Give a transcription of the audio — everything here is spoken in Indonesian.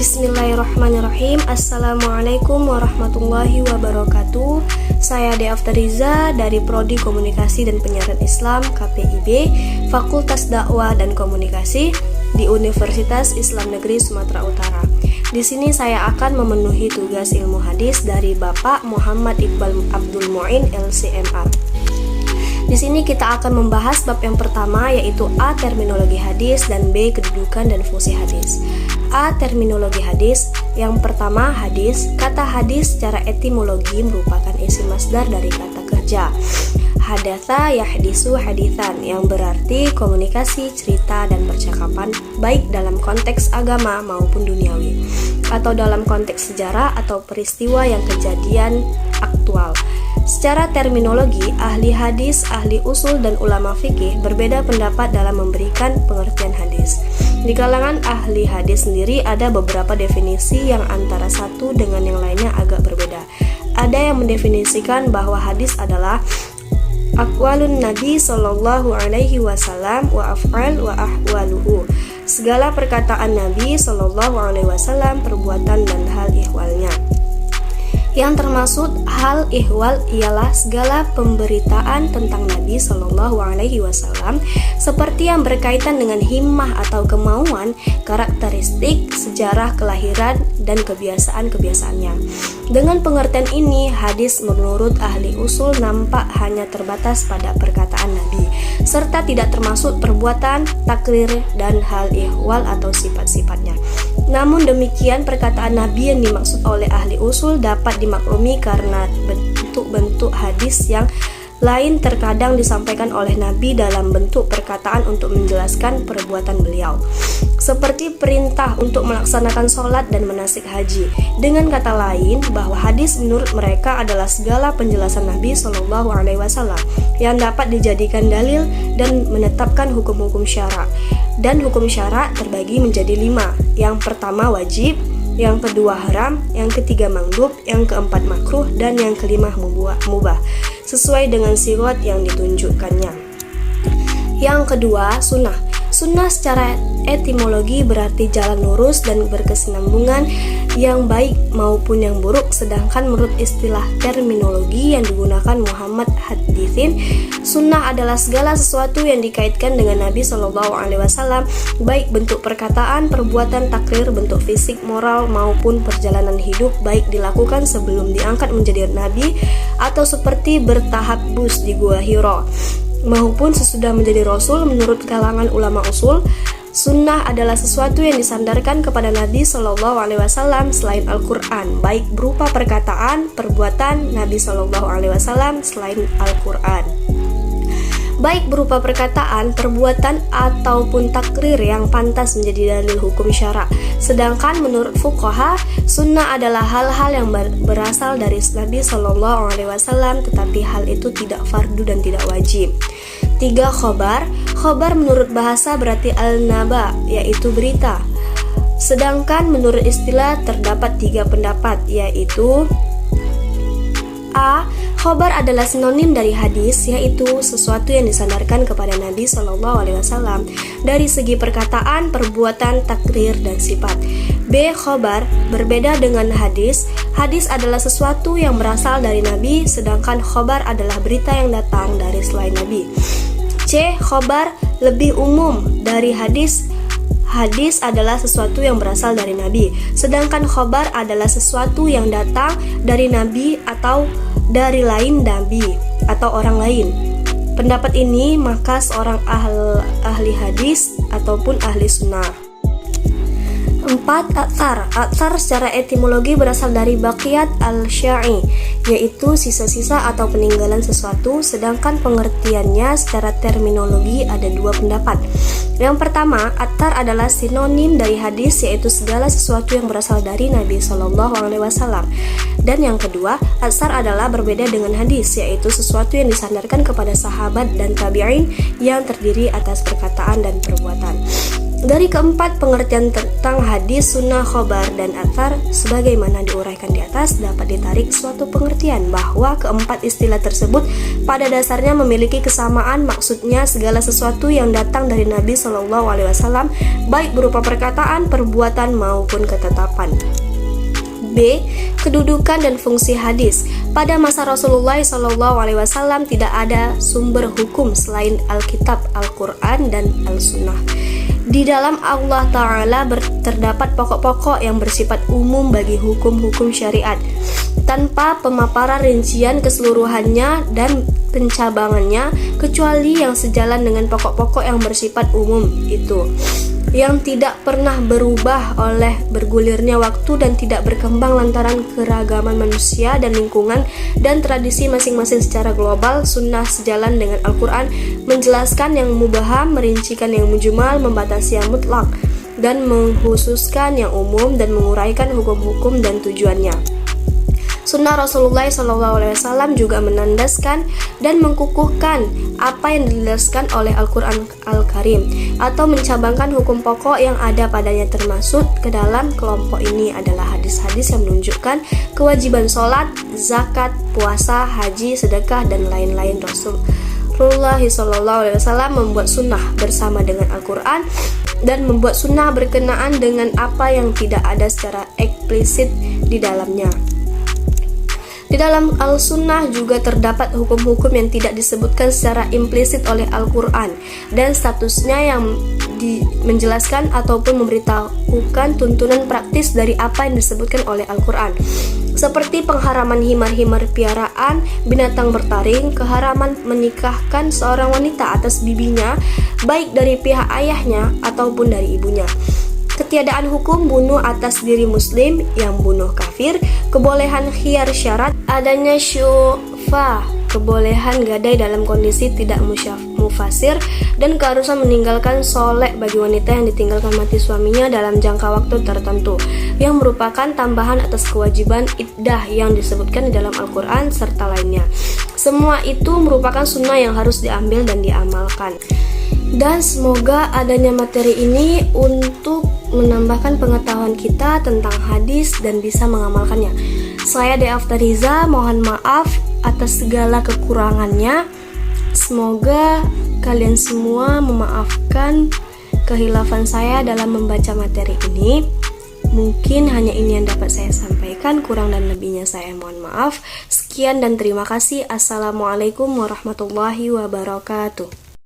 Bismillahirrahmanirrahim. Assalamualaikum warahmatullahi wabarakatuh. Saya Dea Aftariza dari Prodi Komunikasi dan Penyiaran Islam KPIB, Fakultas Dakwah dan Komunikasi di Universitas Islam Negeri Sumatera Utara. Di sini saya akan memenuhi tugas ilmu hadis dari Bapak Muhammad Iqbal Abdul Muin LCMA. Di sini kita akan membahas bab yang pertama, yaitu A. Terminologi hadis dan B. Kedudukan dan fungsi hadis. A. Terminologi hadis. Yang pertama, hadis. Kata hadis secara etimologi merupakan isi masdar dari kata kerja hadatsa yahdisu haditsan, yang berarti komunikasi, cerita, dan percakapan, baik dalam konteks agama maupun duniawi, atau dalam konteks sejarah atau peristiwa yang kejadian aktual. Secara terminologi, ahli hadis, ahli usul, dan ulama fikih berbeda pendapat dalam memberikan pengertian hadis. Di kalangan ahli hadis sendiri ada beberapa definisi yang antara satu dengan yang lainnya agak berbeda. Ada yang mendefinisikan bahwa hadis adalah aqwalun Nabi Sallallahu Alaihi Wasallam wa af'al wa ahwaluhu, segala perkataan Nabi Sallallahu Alaihi Wasallam, perbuatan dan hal ihwalnya. Yang termasuk hal ihwal ialah segala pemberitaan tentang Nabi Shallallahu Alaihi Wasallam, seperti yang berkaitan dengan himmah atau kemauan, karakteristik, sejarah kelahiran, dan kebiasaan-kebiasaannya. Dengan pengertian ini, hadis menurut ahli usul nampak hanya terbatas pada perkataan Nabi, serta tidak termasuk perbuatan, takrir, dan hal ihwal atau sifat-sifatnya. Namun demikian, perkataan Nabi yang dimaksud oleh ahli usul dapat dimaklumi karena bentuk-bentuk hadis yang lain terkadang disampaikan oleh Nabi dalam bentuk perkataan untuk menjelaskan perbuatan beliau, seperti perintah untuk melaksanakan sholat dan manasik haji. Dengan kata lain, bahwa hadis menurut mereka adalah segala penjelasan Nabi Shallallahu Alaihi Wasallam yang dapat dijadikan dalil dan menetapkan hukum-hukum syara. Dan hukum syara terbagi menjadi 5. Yang pertama wajib, yang kedua haram, yang ketiga mandub, yang keempat makruh, dan yang kelima mubah, sesuai dengan sirat yang ditunjukkannya. Yang kedua, sunnah. Sunnah secara etimologi berarti jalan lurus dan berkesinambungan, yang baik maupun yang buruk. Sedangkan menurut istilah terminologi yang digunakan Muhammad Hadithin, sunnah adalah segala sesuatu yang dikaitkan dengan Nabi Shallallahu Alaihi Wasallam, baik bentuk perkataan, perbuatan, takrir, bentuk fisik, moral, maupun perjalanan hidup, baik dilakukan sebelum diangkat menjadi Nabi atau seperti bertahabbus di Gua Hiro, maupun sesudah menjadi Rasul. Menurut kalangan ulama usul, sunnah adalah sesuatu yang disandarkan kepada Nabi Shallallahu Alaihi Wasallam selain Al-Quran, baik berupa perkataan, perbuatan Nabi Shallallahu Alaihi Wasallam selain Al-Quran, baik berupa perkataan, perbuatan, ataupun takrir yang pantas menjadi dalil hukum syara. Sedangkan menurut fuqaha, sunnah adalah hal-hal yang berasal dari Nabi Shallallahu Alaihi Wasallam, tetapi hal itu tidak fardu dan tidak wajib. 3. Khobar. Khobar menurut bahasa berarti al-naba, yaitu berita. Sedangkan menurut istilah terdapat 3 pendapat, yaitu A. Khobar adalah sinonim dari hadis, yaitu sesuatu yang disandarkan kepada Nabi Shallallahu Alaihi Wasallam dari segi perkataan, perbuatan, takrir, dan sifat. B. Khobar berbeda dengan hadis. Hadis adalah sesuatu yang berasal dari Nabi, sedangkan khobar adalah berita yang datang dari selain Nabi. C. Khobar lebih umum dari hadis. Hadis adalah sesuatu yang berasal dari Nabi, sedangkan khobar adalah sesuatu yang datang dari Nabi atau dari lain Nabi atau orang lain. Pendapat ini maka seorang ahli hadis ataupun ahli sunnah. 4. Athar. Athar secara etimologi berasal dari baqiyat al-syai, yaitu sisa-sisa atau peninggalan sesuatu. Sedangkan pengertiannya secara terminologi ada 2 pendapat. Yang pertama, athar adalah sinonim dari hadis, yaitu segala sesuatu yang berasal dari Nabi Shallallahu Alaihi Wasallam. Dan yang kedua, athar adalah berbeda dengan hadis, yaitu sesuatu yang disandarkan kepada sahabat dan tabi'in yang terdiri atas perkataan dan perbuatan. Dari keempat, pengertian tentang hadis, sunnah, khobar, dan athar sebagaimana diuraikan di atas dapat ditarik suatu pengertian bahwa keempat istilah tersebut pada dasarnya memiliki kesamaan, maksudnya segala sesuatu yang datang dari Nabi Shallallahu Alaihi Wasallam baik berupa perkataan, perbuatan maupun ketetapan. B. Kedudukan dan fungsi hadis. Pada masa Rasulullah SAW tidak ada sumber hukum selain Alkitab, Al-Quran, dan Al-Sunnah. Di dalam Allah Ta'ala terdapat pokok-pokok yang bersifat umum bagi hukum-hukum syariat, tanpa pemaparan rincian keseluruhannya dan pencabangannya, kecuali yang sejalan dengan pokok-pokok yang bersifat umum itu, yang tidak pernah berubah oleh bergulirnya waktu dan tidak berkembang lantaran keragaman manusia dan lingkungan dan tradisi masing-masing secara global. Sunnah sejalan dengan Al-Quran, menjelaskan yang mubaham, merincikan yang mujmal, membatasi yang mutlak, dan menghususkan yang umum dan menguraikan hukum-hukum dan tujuannya. Sunnah Rasulullah SAW juga menandaskan dan mengkukuhkan apa yang dijelaskan oleh Al-Quran Al-Karim atau mencabangkan hukum pokok yang ada padanya, termasuk ke dalam kelompok ini adalah hadis-hadis yang menunjukkan kewajiban sholat, zakat, puasa, haji, sedekah, dan lain-lain. Rasulullah SAW membuat sunnah bersama dengan Al-Quran dan membuat sunnah berkenaan dengan apa yang tidak ada secara eksplisit di dalamnya. Di dalam Al-Sunnah juga terdapat hukum-hukum yang tidak disebutkan secara implisit oleh Al-Quran dan statusnya yang menjelaskan ataupun memberitahukan tuntunan praktis dari apa yang disebutkan oleh Al-Quran, seperti pengharaman himar-himar piaraan, binatang bertaring, keharaman menikahkan seorang wanita atas bibinya, baik dari pihak ayahnya ataupun dari ibunya, ketiadaan hukum bunuh atas diri muslim yang bunuh kafir, kebolehan khiyar syarat, adanya syufa, kebolehan gadai dalam kondisi tidak mufasir, dan keharusan meninggalkan solek bagi wanita yang ditinggalkan mati suaminya dalam jangka waktu tertentu, yang merupakan tambahan atas kewajiban iddah yang disebutkan di dalam Al-Quran serta lainnya. Semua itu merupakan sunnah yang harus diambil dan diamalkan. Dan semoga adanya materi ini untuk menambahkan pengetahuan kita tentang hadis dan bisa mengamalkannya. Saya Dea Aftariza, mohon maaf atas segala kekurangannya. Semoga kalian semua memaafkan kehilafan saya dalam membaca materi ini. Mungkin hanya ini yang dapat saya sampaikan, kurang dan lebihnya saya mohon maaf. Sekian dan terima kasih. Assalamualaikum warahmatullahi wabarakatuh.